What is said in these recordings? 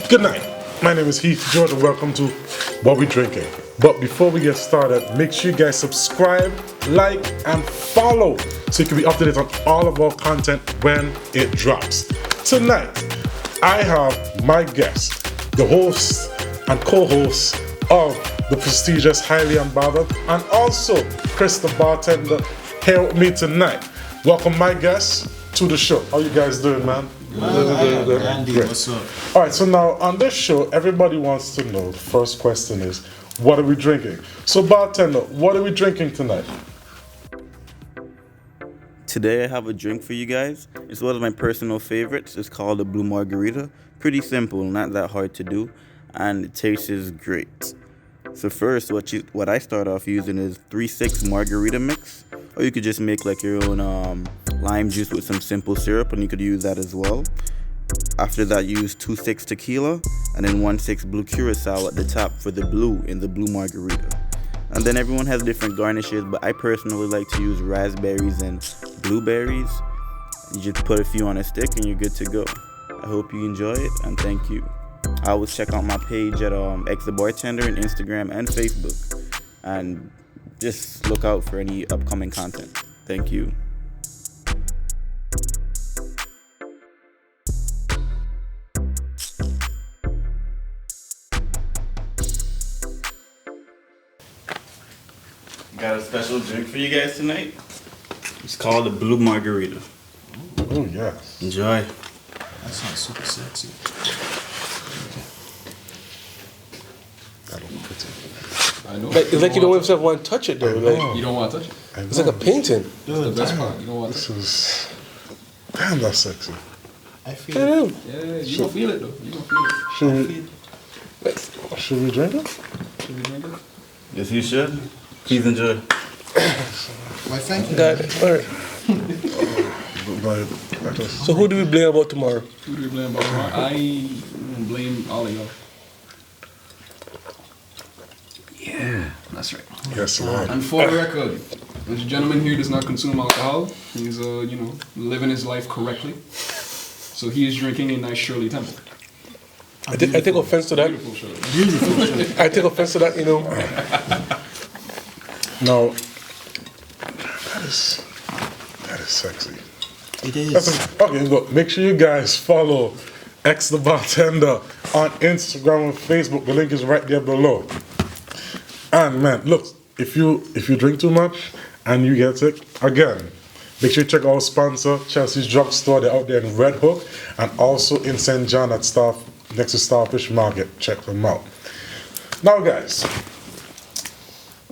Good night. My name is Heath George and welcome to What We Drinking. But before we get started, make sure you guys subscribe, like, and follow so you can be up to date on all of our content when it drops. Tonight, I have my guest, the host and co-host of the prestigious Highly Unbothered, and also Chris the bartender here with me tonight. Welcome my guests to the show. How you guys doing, man? Andy, what's up? All right, so now on this show, everybody wants to know, the first question is, what are we drinking? So bartender, what are we drinking tonight? Today I have a drink for you guys. It's one of my personal favorites. It's called a Blue Margarita. Pretty simple, not that hard to do, and it tastes great. So first, what I start off using is 3-6 margarita mix, or you could just make like your own lime juice with some simple syrup, and you could use that as well. After that, use 2-6 tequila, and then 1-6 blue curacao at the top for the blue in the blue margarita. And then everyone has different garnishes, but I personally like to use raspberries and blueberries. You just put a few on a stick and you're good to go. I hope you enjoy it, and thank you. I always check out my page at EXTHEBARTENDER on Instagram and Facebook, and just look out for any upcoming content. Thank you. Got a special drink for you guys tonight. It's called the Blue Margarita. Oh, yes. Enjoy. That sounds super sexy. I know. It's like you don't want to touch it though. Like, You don't want to touch it. it's like a painting. That's the best part. You don't want to This touch it. is... Damn, that's sexy. I feel Yeah. Yeah, you don't feel it though. You don't feel it. Should we drink it? Should we drink it? Yes, you should. Please enjoy. Why, thank you. Got it. All right. So who do we blame about tomorrow? Who do we blame about? I blame all of y'all. Yeah, that's right. Yes, Lord. And for the record, this gentleman here does not consume alcohol. He's, living his life correctly. So he is drinking a nice Shirley Temple. I take offense to that. Beautiful Shirley. Beautiful show. I take offense to that. No, that is sexy. It is. Okay, look, make sure you guys follow X the Bartender on Instagram and Facebook. The link is right there below. And man, look, if you drink too much and you get sick, again, make sure you check our sponsor, Chelsea's Drugstore. They're out there in Red Hook and also in St. John at next to Starfish Market. Check them out. Now, guys,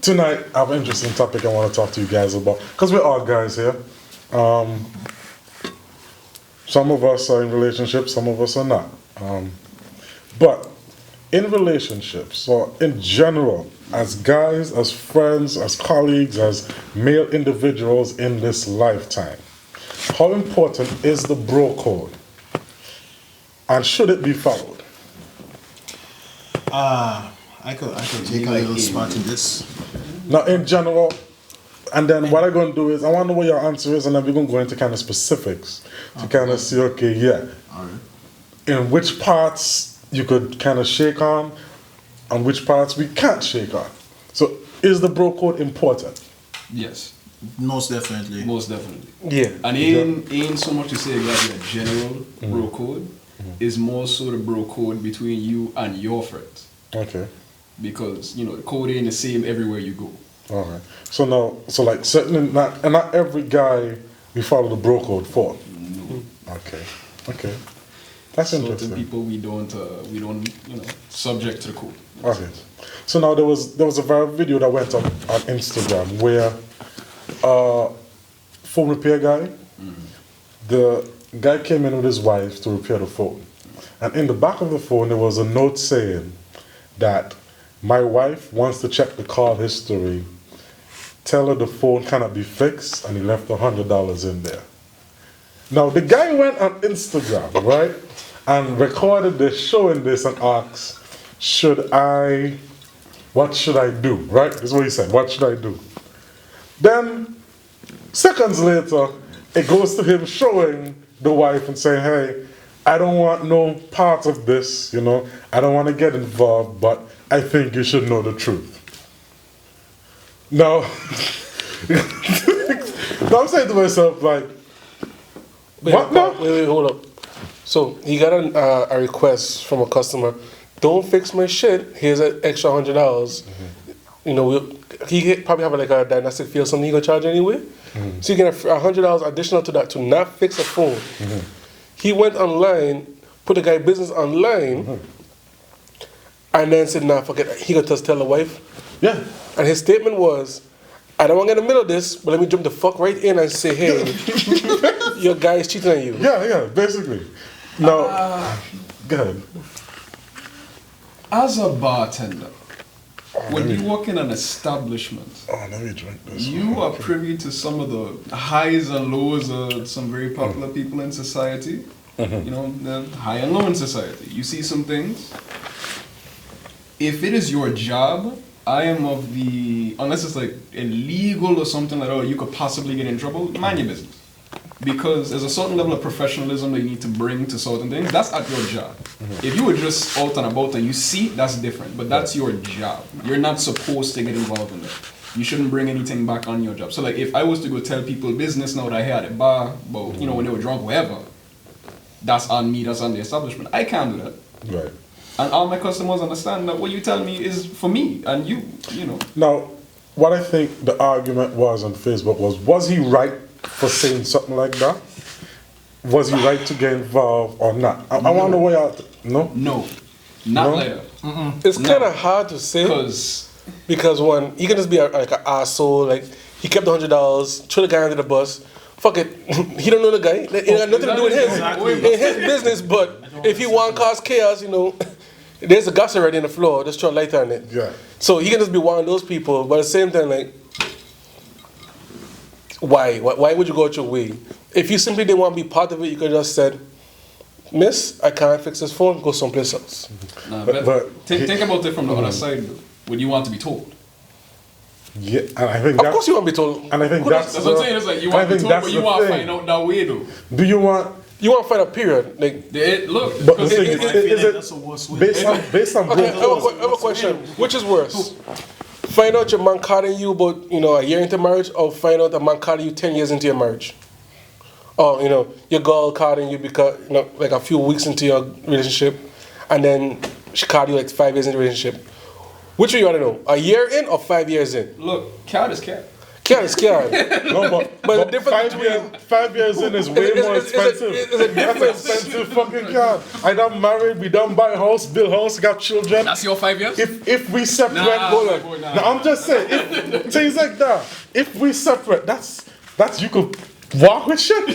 tonight I have an interesting topic I want to talk to you guys about, because we're all guys here. Some of us are in relationships, some of us are not. But in relationships, or in general, as guys, as friends, as colleagues, as male individuals in this lifetime, how important is the bro code? And should it be followed? I could take a little spot in this. Now, in general, and then what I'm going to do is, I want to know what your answer is, and then we're going to go into kind of specifics to kind of see, okay, yeah, All right. in which parts you could kind of shake on, and which parts we can't shake on. So, is the bro code important? Yes, Most definitely. most definitely. Yeah. And ain't so much to say exactly a general bro code. Is more so the bro code between you and your friends. Okay. Because, the code ain't the same everywhere you go. All right. So now, like certainly not every guy we follow the bro code for. No. Okay. That's Certain interesting. people we don't subject to the code. Okay. So now there was a viral video that went up on Instagram where phone repair guy, the guy came in with his wife to repair the phone. And in the back of the phone there was a note saying that my wife wants to check the call history. Tell her the phone cannot be fixed, and he left $100 in there. Now the guy went on Instagram, right, and recorded this, showing this, and asked, what should I do, right? This is what he said, what should I do? Then, seconds later, it goes to him showing the wife and saying, hey, I don't want no part of this, you know. I don't want to get involved, but I think you should know the truth. Now, now I'm saying to myself, like, what now? Wait, hold up. So he got a request from a customer. Don't fix my shit. Here's an extra $100. You know, he probably have like a diagnostic fee or something he gonna charge anyway. So you get $100 additional to that to not fix a phone. He went online, put the guy business online, and then said, nah, fuck it. He gonna just tell the wife. Yeah. And his statement was, I don't want to get in the middle of this, but let me jump the fuck right in and say, hey, your guy is cheating on you. Yeah, basically. Now, go ahead. As a bartender, when you work in an establishment, Let me drink this. you are privy to some of the highs and lows of some very popular people in society. You know, the high and low in society. You see some things. If it is your job, I am of the, unless it's like illegal or something like that, or you could possibly get in trouble, mind your business. Because there's a certain level of professionalism that you need to bring to certain things. That's at your job. If you were just out and about and you see, that's different. But that's your job. You're not supposed to get involved in it. You shouldn't bring anything back on your job. So like if I was to go tell people business now that I had a bar, but you know, when they were drunk, whatever, that's on me, that's on the establishment. I can't do that. Right. And all my customers understand that what you tell me is for me and you know. Now, what I think the argument was on Facebook was he right for saying something like that? Was he right to get involved or not? I want to know why y'all... No? No. Not No? like that. It's kind of hard to say because one, he can just be like an asshole. Like he kept the $100, threw the guy under the bus. Fuck it, he don't know the guy. It got nothing to do with him. In his business. But if he want to cause chaos, you know, there's a gas already on the floor. Just throw a light on it. Yeah. So he can just be one of those people. But at the same time, like, why? Why would you go out your way? If you simply didn't want to be part of it, you could have just said, Miss, I can't fix this phone, go someplace else. Nah, But think about it from the other side though. Would you want to be told? Yeah, and I think Of course you want to be told. And I think that's That's what I'm saying. It's like you want to be told, but you want to find out that way though. Do you want... You want to find a period. Like, Look, But the because thing is That's a worse way. based on okay, I both... have a question. Which is worse? Find out your man carding you about, you know, a year into marriage, or find out a man carding you 10 years into your marriage? Or, you know, your girl carding you because, you know, like a few weeks into your relationship, and then she carded you like 5 years into the relationship. Which one you want to know? A year in or 5 years in? look, cat is cat. Cat is cat. No, but the difference five years in is way more expensive. It's a That's difference. expensive fucking car. I done married, we done buy house, build house, got children. That's your 5 years? If we separate, Nah, hold on. boy, nah. Now I'm just saying, if, things like that. If we separate, that's you could walk with shit.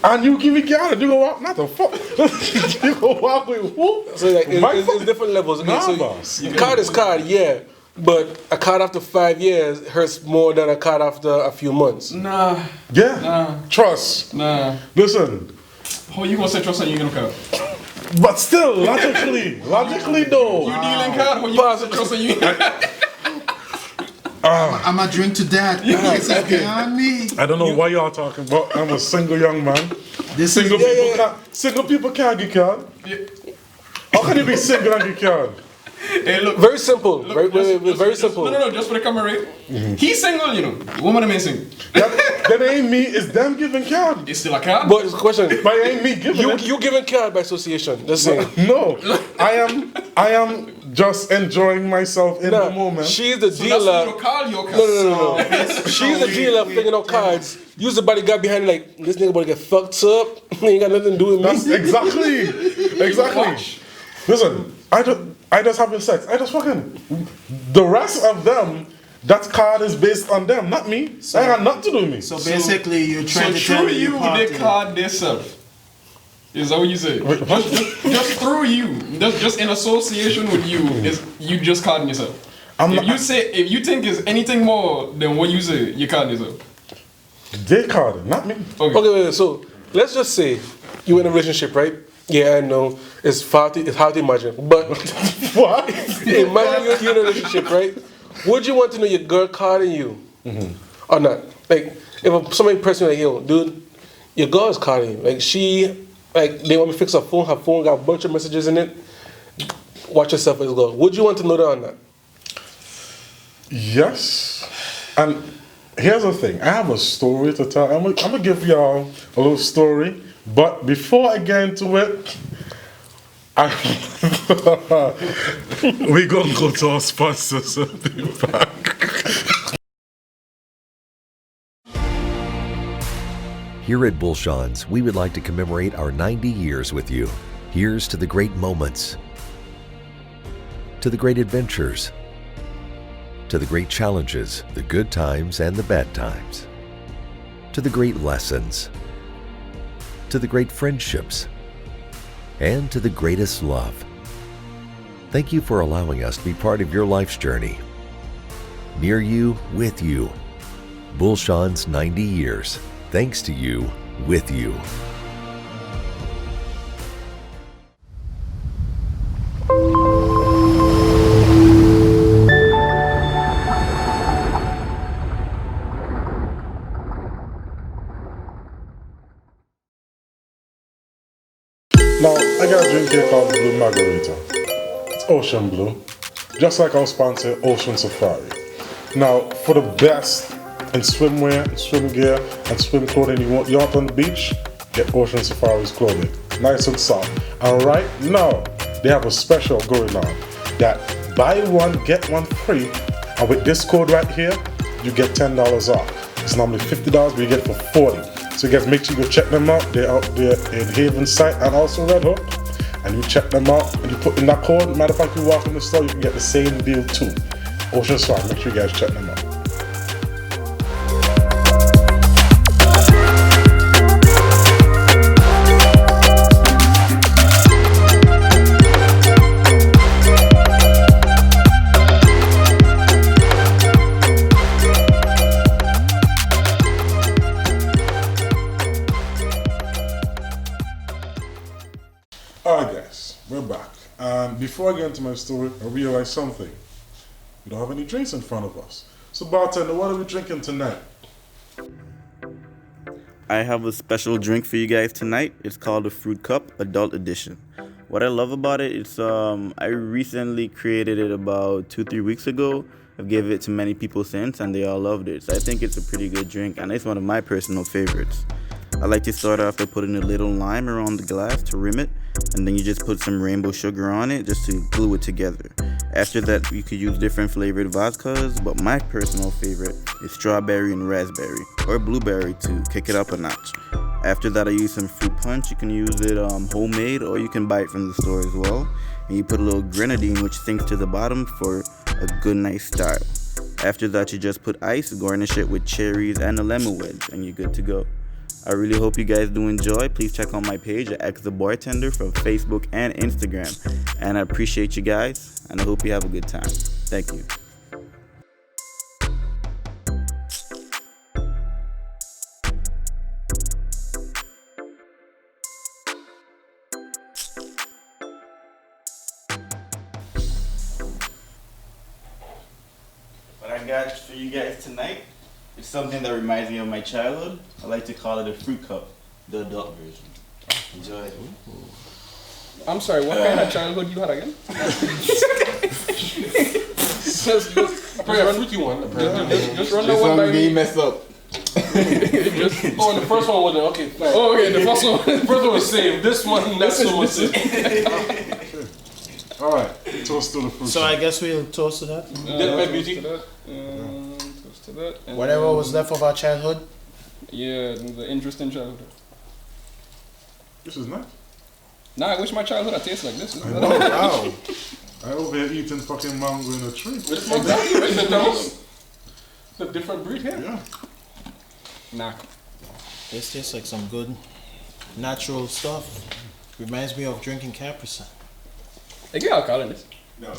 And you give me car and you go walk, not the fuck. You go walk with who? So like, My it's different levels. Okay, Nah, so boss. card is card, yeah. But a card after 5 years hurts more than a card after a few months. Nah, Yeah. Trust. nah. Listen. How you gonna say trust and you gonna cut? But still, logically though. You dealing card? How you gonna say trust and you? I'm a drink to that. This is beyond me. I don't know what y'all talking about. I'm a single young man. This Single is people can't. Single people can't get card. How can you be single and get card? Hey, look. Very simple. Look, Very simple. No, just for the camera, right? He's single, you know. The woman am single. That ain't me. It's them giving card. It's still a card. But it's a question. But it ain't me giving it. You giving card by association. That's it. No, I am just enjoying myself in the moment. She's the so dealer. that's what you call your card. No. She's the dealer figuring out cards. Use the bodyguard behind like, this nigga about to get fucked up. He ain't got nothing to do with That's me. exactly. Listen, I just having sex. I just fucking. The rest of them, that card is based on them, not me. I ain't got nothing to do with me. So basically, you're trying So to tell through me you, they card themselves. Is that what you say? Wait, what? Just through you, just in association with you, is you just carding yourself. If you think it's anything more than what you say, you carding yourself. They carded, not me. Okay, wait, so let's just say you in a relationship, right? Yeah, I know. It's hard to imagine. But What? imagine you're in a relationship, right? Would you want to know your girl carding you? Or not? Like, if somebody pressing like, yo, dude, your girl is carding you. Like, she like they want me to fix a phone, her phone got a bunch of messages in it. Watch yourself as well. Would you want to know that on that? Yes. And here's the thing. I have a story to tell. I'm gonna give y'all a little story. But before I get into it, we gonna go to our sponsors. I'll be back. Here at Boolchands, we would like to commemorate our 90 years with you. Here's to the great moments, to the great adventures, to the great challenges, the good times and the bad times, to the great lessons, to the great friendships, and to the greatest love. Thank you for allowing us to be part of your life's journey. Near you, with you. Boolchands 90 years. Thanks to you, with you. Now, I got a drink here called Blue Margarita. It's ocean blue, just like our sponsor, Ocean Surfari. Now, for the best in swimwear, and swim gear, and swim clothing you want on the beach, get Ocean Surfari's clothing. Nice and soft. And right now, they have a special going on that buy one, get one free. And with this code right here, you get $10 off. It's normally $50, but you get it for $40. So you guys make sure you go check them out. They're out there in Haven site and also Red Hook. And you check them out and you put in that code. Matter of fact, you walk in the store, you can get the same deal too. Ocean Surfari, make sure you guys check them out. Alright guys, we're back. And before I get into my story, I realized something. We don't have any drinks in front of us. So bartender, what are we drinking tonight? I have a special drink for you guys tonight. It's called the Fruit Cup Adult Edition. What I love about it, it's I recently created it about 2-3 weeks ago. I've given it to many people since and they all loved it. So I think it's a pretty good drink and it's one of my personal favorites. I like to start off by putting a little lime around the glass to rim it, and then you just put some rainbow sugar on it just to glue it together. After that, you could use different flavored vodkas, but my personal favorite is strawberry and raspberry, or blueberry to kick it up a notch. After that, I use some fruit punch. You can use it homemade, or you can buy it from the store as well. And you put a little grenadine, which sinks to the bottom for a good nice style. After that, you just put ice, garnish it with cherries and a lemon wedge, and you're good to go. I really hope you guys do enjoy. Please check out my page at EXTHEBARTENDER from Facebook and Instagram. And I appreciate you guys, and I hope you have a good time. Thank you. What I got for you guys tonight, it's something that reminds me of my childhood. I like to call it a fruit cup, the adult version. Enjoy it. I'm sorry, what kind of childhood you had again? just Probably a fruity one. just run that one by me. mess up. Oh, the first one wasn't. Okay, fine. Oh, okay, the first one. The first one was saved. This one, not so much saved. Alright, toast to the fruit. So I guess we'll toast to that. Dead by beauty. Toast to that. And Whatever was left of our childhood. Yeah, the interesting childhood. This is nice. Nah, I wish my childhood had tasted like this. I know. Wow. I over here eating fucking mango in a tree. This one, the different breed here. Yeah. Nah. This tastes like some good natural stuff. Reminds me of drinking Capri-Sun. I get alcohol in this. No.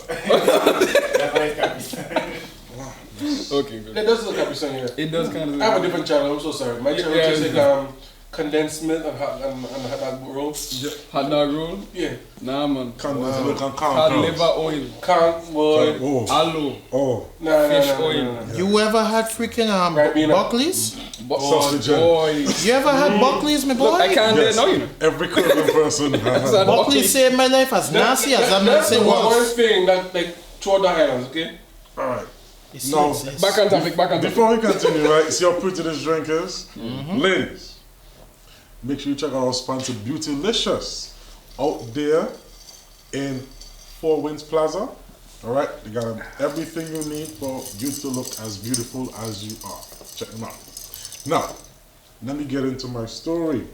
Okay, good. It does look Capri-Sun here. It does kind of. I have a different channel. I'm so sorry. My channel Yeah, tastes yeah. like condensed milk and hot dog roll. Yeah. Hot dog roll? Yeah. Nah, man. Condensed milk and Hot corn liver oil. Can't, boy. Oh. Aloe. Oh. Nah, Fish nah, nah, oil. nah, nah. You ever had freaking Right, Bina. Buckley's? Sausage. Boy. You ever had Buckley's, my boy? Look, I can't Yes. do it now, you know. Every Caribbean person has That's Buckley saved my life as nasty as I'm not That's the saying one what. thing that, like, throughout the Highlands, okay? Alright. You see, No. it's- Back on topic, back on topic. Before we continue, right, see how pretty this drink is? Ladies, make sure you check out our sponsor, Beautylicious, out there in Four Winds Plaza. Alright, they got everything you need for you to look as beautiful as you are. Check them out. Now, let me get into my story.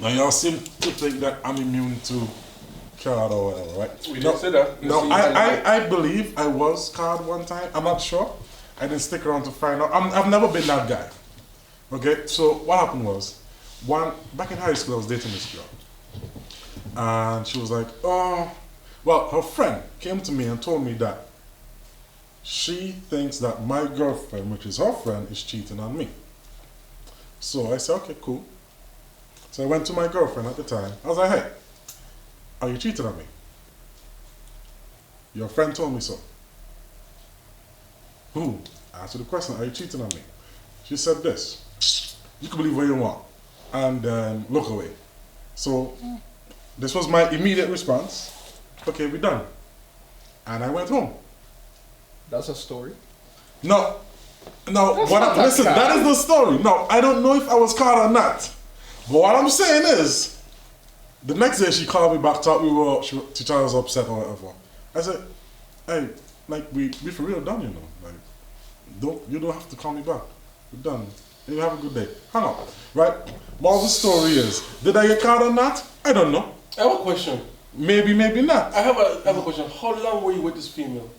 Now, y'all seem to think that I'm immune to card or whatever, right? We didn't say that. No, I believe I was card one time. I'm not sure. I didn't stick around to find out. I've never been that guy. Okay, so what happened was, back in high school, I was dating this girl. And she was like, oh, well, her friend came to me and told me that she thinks that my girlfriend, which is her friend, is cheating on me. So I said, okay, cool. So I went to my girlfriend at the time. I was like, hey, are you cheating on me? Your friend told me so. Who? I asked her the question, are you cheating on me? She said this, you can believe what you want, and then look away. So this was my immediate response. Okay, we're done. And I went home. That's a story. No, That's not that listen, card. that is the story. No, I don't know if I was caught or not. But what I'm saying is, the next day she called me back, thought she thought I was upset or whatever. I said, hey, like we for real done, you know. Like, you don't have to call me back. We're done. You have a good day. Hang up. Right? More of the story is, did I get caught or not? I don't know. I have a question. Maybe, maybe not. I have a question. How long were you with this female?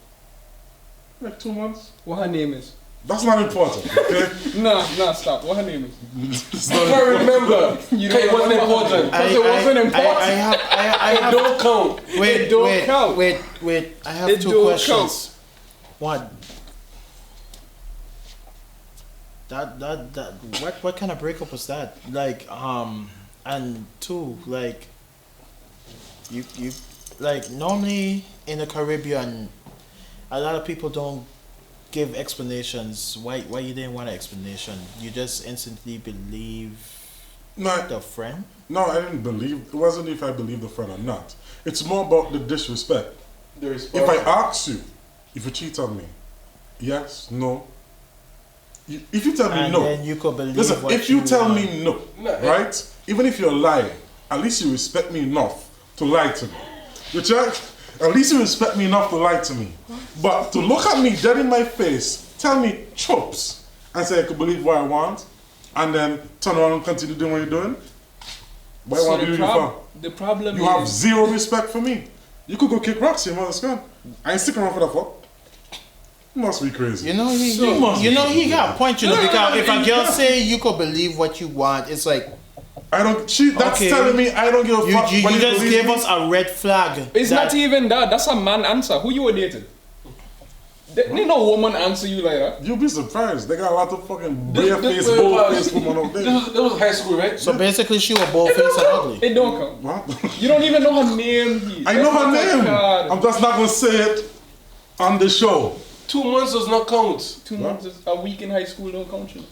Like 2 months. What her name is? That's not important, okay? Nah, stop. What her name is? It's I not can't important. remember. You It wasn't important. Because it wasn't important. I It have. don't count. Wait, don't wait, count. wait. I have It two don't questions. One. What kind of breakup was that? Like, and two, like, you like normally in the Caribbean, a lot of people don't give explanations. Why you didn't want an explanation? You just instantly believe No, the friend. no, I didn't believe. It wasn't if I believe the friend or not. It's more about the disrespect. If I ask you if you cheat on me, yes, no. If you tell me And no, then you could believe listen. what If you tell want. me no, No, right? Even if you're lying, at least you respect me enough to lie to me. You check? At least you respect me enough to lie to me. But to look at me dead in my face, tell me chops, and say I could believe what I want, and then turn around and continue doing what you're doing. Why So want to the, do you for? the problem You have is zero respect for me. You could go kick rocks, your mother's gone. I ain't sticking around for that fuck. You must be crazy. You know he, So- he got a point. You know, No, no, because no, if a you girl can't. say you could believe what you want, it's like I don't. That's Okay. telling me I don't give a you fuck. when just believe gave me. us a red flag. it's that- not even that. That's a man answer. Who you were dating? Ain't no woman answer you like that. You'll be surprised. They got a lot of fucking This- bare-faced, this- bold-faced women out there. This was high school, right? So basically, she was both face and ugly. It don't count. What? You don't even know her name. Heath. I know That's her not a name. card. I'm just not gonna say it on the show. 2 months does not count. 2 months, is a week in high school don't count you.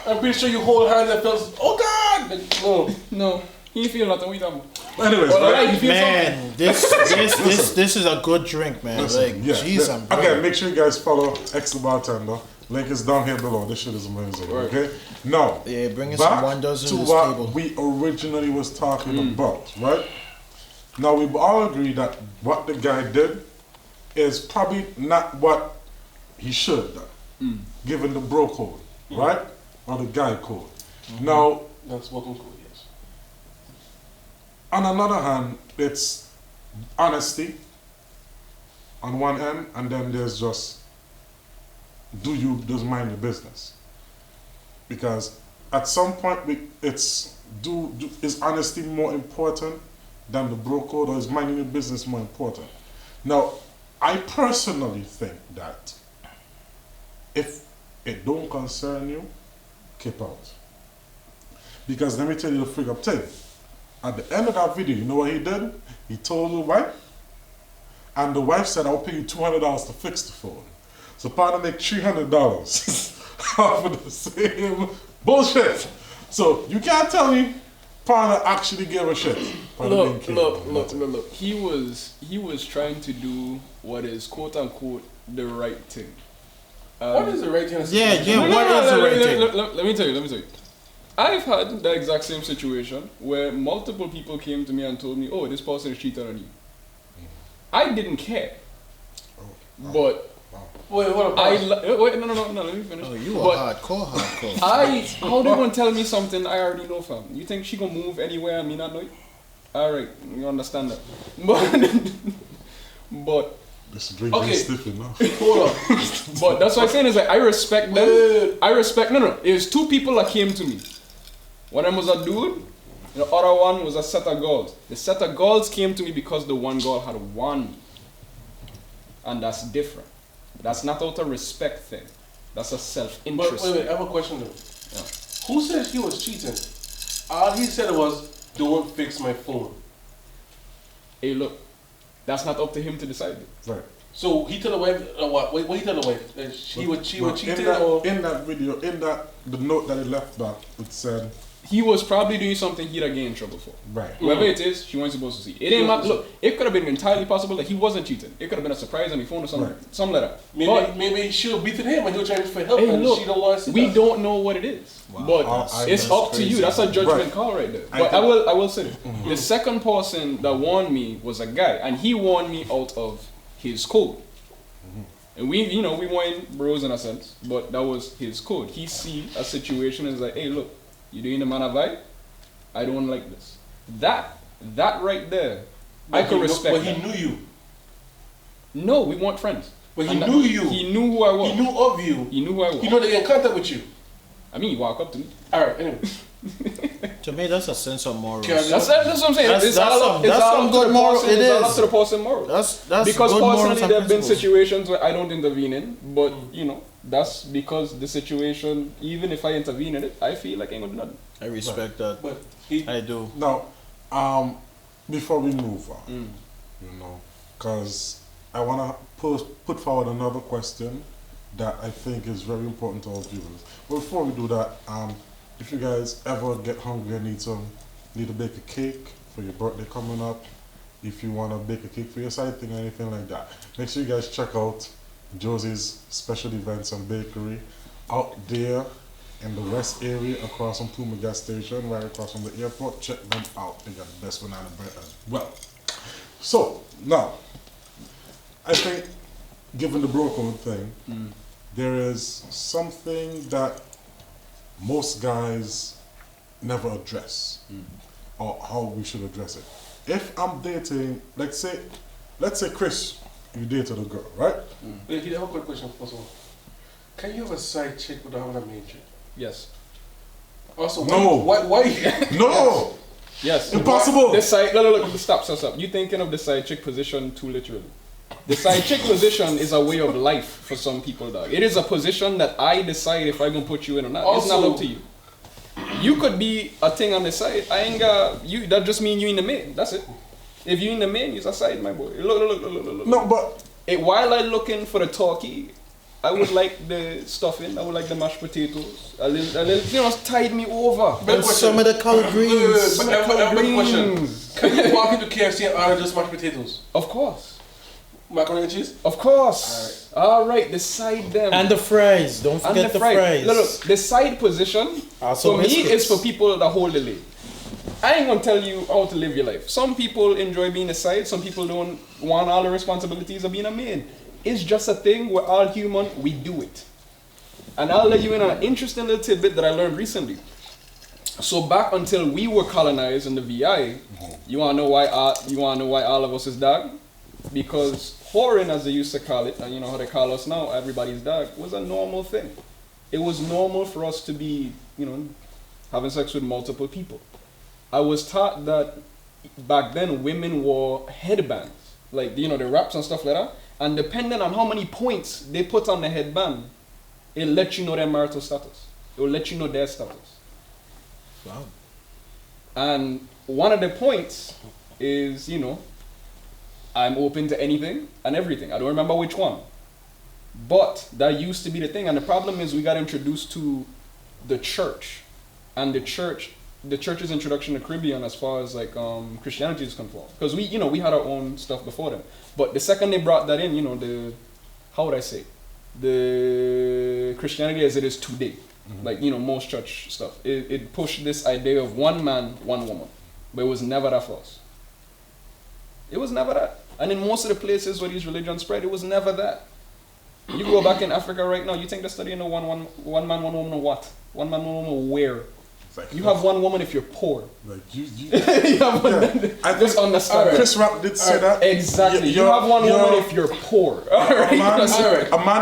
I'm pretty sure you hold hands and feel, oh God! Like, no. No, he feel nothing. We don't. Anyways, Well, right? alright, you feel Man, this is a good drink, man. Like, Yeah, jeez, yeah. I'm Okay, broke. make sure you guys follow the Bartender. Link is down here below. This shit is amazing. Okay, now Yeah, bring us back some wonders to in this what table. we originally was talking about, right? Now we all agree that what the guy did is probably not what he should have done, given the bro code, right, or the guy code. Now, That's what we call yes. on another hand, it's honesty on one end, and then there's just just mind your business. Because at some point, is honesty more important than the bro code, or is minding your business more important? Now, I personally think that if it don't concern you, keep out. Because let me tell you the freak up thing. At the end of that video, you know what he did? He told the wife, and the wife said, I'll pay you $200 to fix the phone. So partner make $300 off of the same bullshit. So you can't tell me partner actually gave a shit. Look. He was trying to do what is quote unquote the right thing. What is the right thing? What is the right thing? Let me tell you. I've had the exact same situation where multiple people came to me and told me, "Oh, this person is cheating on you." I didn't care, but wait, what? No, let me finish. Oh, you are hardcore. How they gonna tell me something I already know, fam? You think she gonna move anywhere and me not know it? All right, you understand that, but. This drink is stiff enough. Hold on. But that's what I'm saying is like I respect them. No. It was two people that came to me. One of them was a dude, the other one was a set of girls. The set of girls came to me because the one girl had won me. And that's different. That's not out of respect thing. That's a self-interest But wait, thing. I have a question though. Yeah. Who said he was cheating? All he said was, don't fix my phone. Hey, look. That's not up to him to decide. Right. So he told the wife, what he told the wife? That she was cheating in that video, the note that he left back, it said he was probably doing something he'd get in trouble for. Right. Whoever it is, she wasn't supposed to see. It ain't matter. Look, it could have been entirely possible that he wasn't cheating. It could have been a surprise on the phone or something, something like that. Maybe she was beating him and he was trying for help Hey, and look, she don't want to see we that. don't know what it is. Wow. But it's up to you. That's a judgment call right there. But I will say this. The second person that warned me was a guy, and he warned me out of his code. And we weren't bros in a sense, but that was his code. He see a situation and is like, hey, look, you doing the man a vibe? I don't like this. That right there, I could respect. But he knew you. No, we weren't friends. But he knew you. He knew who I was. He knew of you. He knew who I was. He knew they get in contact with you. I mean, he walked up to me. Alright, anyway. To me, that's a sense of morals. That's what I'm saying. That's some good moral. It It's all up is. to the person moral. That's because good morals personally, and there have been principles. situations where I don't intervene in, but that's because the situation, even if I intervene in it, I feel like I ain't gonna do nothing. I respect that. But I do. Now, before we move on, because I want to put forward another question that I think is very important to our viewers. But before we do that, if you guys ever get hungry and need to bake a cake for your birthday coming up, if you want to bake a cake for your side thing or anything like that, make sure you guys check out Josie's Special Events and Bakery out there in the West area across from Puma gas station, right across from the airport. Check them out. They got the best banana bread as well. So now, I think given the bro code thing, there is something that most guys never address, or how we should address it. If I'm dating, let's say Chris, you dated a girl, right? wait, I have a quick question first of all. Can you have a side chick without having a main chick? Yes. Also, No. Why? No! Yes. Impossible! The side, look, stop. You thinking of the side chick position too literally. The side chick position is a way of life for some people, dog. It is a position that I decide if I'm gonna put you in or not. It's not up to you. You could be a thing on the side. I ain't got you. That just mean you in the main. That's it. If you in the main, you're a side, my boy. Look. No, but While I looking for the talkie, I would like the stuffing. I would like the mashed potatoes. A little, tide me over. And some of the collard greens. But I have a question. Can you walk into KFC and order just mashed potatoes? Of course. Macaroni and cheese? Of course. All right. The side them. And the fries. Don't forget the fries. Look, the side position Also for me biscuits. is for people that hold the lead. I ain't gonna tell you how to live your life. Some people enjoy being a side. Some people don't want all the responsibilities of being a main. It's just a thing. We're all human. We do it. And I'll let you in on an interesting little tidbit that I learned recently. So back until we were colonized in the VI, you wanna know why all of us is dog? Because whoring, as they used to call it, and you know how they call us now, everybody's dog, was a normal thing. It was normal for us to be, having sex with multiple people. I was taught that back then women wore headbands, like the wraps and stuff like that, and depending on how many points they put on the headband, it'll let you know their marital status. It will let you know their status. Wow. And one of the points is, I'm open to anything and everything. I don't remember which one. But that used to be the thing. And the problem is we got introduced to the church. And the church's introduction to Caribbean as far as like Christianity is concerned. Because we had our own stuff before them. But the second they brought that in, how would I say? The Christianity as it is today. Like, most church stuff. It pushed this idea of one man, one woman. But it was never that for us. It was never that. And in most of the places where these religions spread, it was never that. You go back in Africa right now, you think they're studying one man, one woman, what? One man, one woman, where? Like, you have one woman if you're poor. Like you have one I just understand. Chris Rock did say that. Exactly. You have one woman if you're poor. A man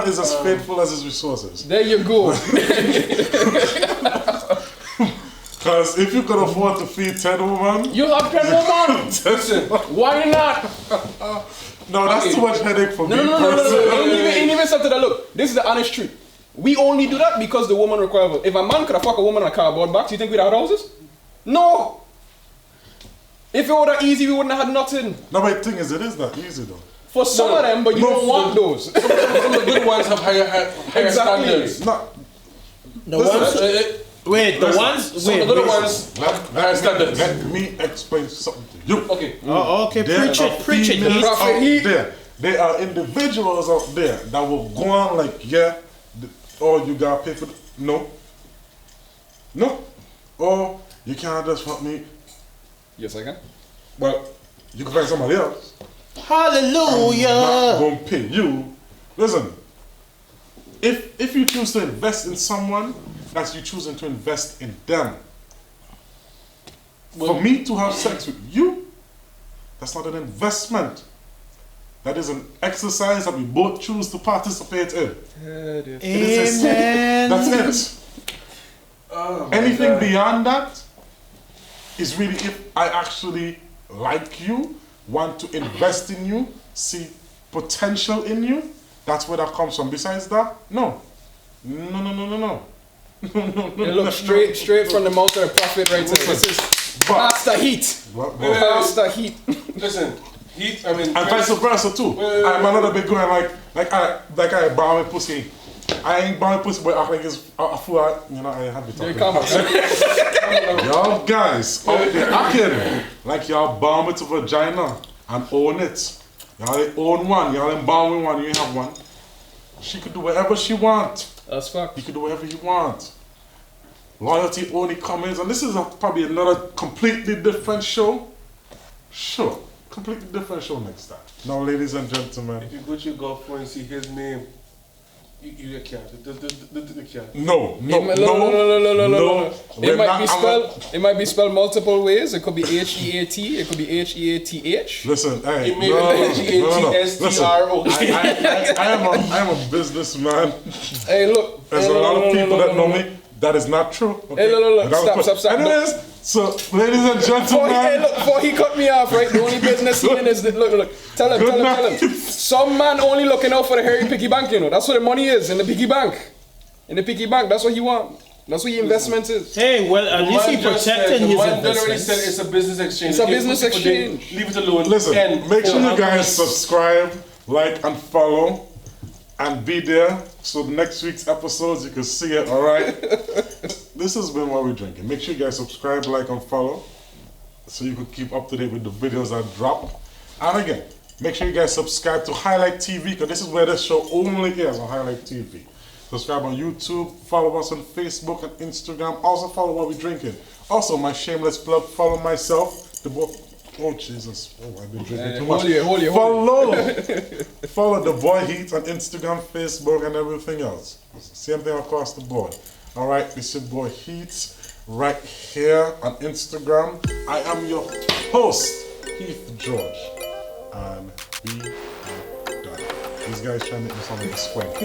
is as faithful as his resources. There you go. Because if you could afford to feed 10 women, you have 10 women. Listen, why not? No, that's too much headache for me. No. Even said to that, look, this is the honest truth. We only do that because the woman requires it. If a man could have fucked a woman in a cardboard box, you think we'd have houses? No. If it were that easy, we wouldn't have had nothing. No, but the thing is, it is that easy though. For some of them, but you don't want those. Some of the good ones have higher standards. No. The ones... Wait, the ones... Wait, the little ones have higher standards. Let me explain something to you. Okay. Oh, okay, preach it. There are individuals out there that will go on like, you gotta pay for no. Or you can't just fuck me. Yes, I can. Well, you can find somebody else. Hallelujah. I'm not gonna pay you. Listen, if you choose to invest in someone, that's you choosing to invest in them. For me to have sex with you, that's not an investment. That is an exercise that we both choose to participate in. Amen. That's it. Anything beyond that is really if I actually like you, want to invest in you, see potential in you. That's where that comes from. Besides that, no. It looks straight from the mouth of the prophet right there. This is Pastor Heath. Pastor Heath. Listen, Heath, and vice versa too. I'm another big going like I bow my pussy. I ain't bow my pussy, but I think it's a fool. I have to talk. Y'all guys out there acting like y'all bow it to vagina and own it. Y'all ain't own one. Y'all ain't bowing one. You ain't have one. She could do whatever she want. That's fact. You can do whatever you want. Loyalty only comes, and this is probably another completely different show. Sure, completely different show next time. Now, ladies and gentlemen. If you go to your girlfriend and see his name, you can't. The can't. No. It might be spelled multiple ways. It could be Heat. It could be Heath. Listen, hey, it may be HEATSTRO. I am a businessman. Hey, look. There's a lot of people that know me. That is not true. Okay? Hey, look. Stop. Anyways, so, ladies and gentlemen. Before he cut me off, right? The only business he in is look. Tell him. Some man only looking out for the hairy piggy bank, That's where the money is, in the piggy bank. In the piggy bank, that's what he want. That's what your investment is. Hey, well, at least he protected his investment. Said it's a business exchange. It's a business exchange. Leave it alone. Listen, make sure you guys subscribe, like, and follow, and be there. So next week's episodes, you can see it, alright? This has been What We're Drinking. Make sure you guys subscribe, like, and follow, so you can keep up to date with the videos that drop. And again, make sure you guys subscribe to Highlight TV, because this is where this show only is, on Highlight TV. Subscribe on YouTube, follow us on Facebook and Instagram. Also follow What We're Drinking. Also, my shameless plug, follow myself, the boy. Oh Jesus! Oh, I've been drinking too much. Follow the boy Heath on Instagram, Facebook, and everything else. Same thing across the board. All right, it's your boy Heath right here on Instagram. I am your host, Heath George, and we are done. These guys trying to make me sound like a swank.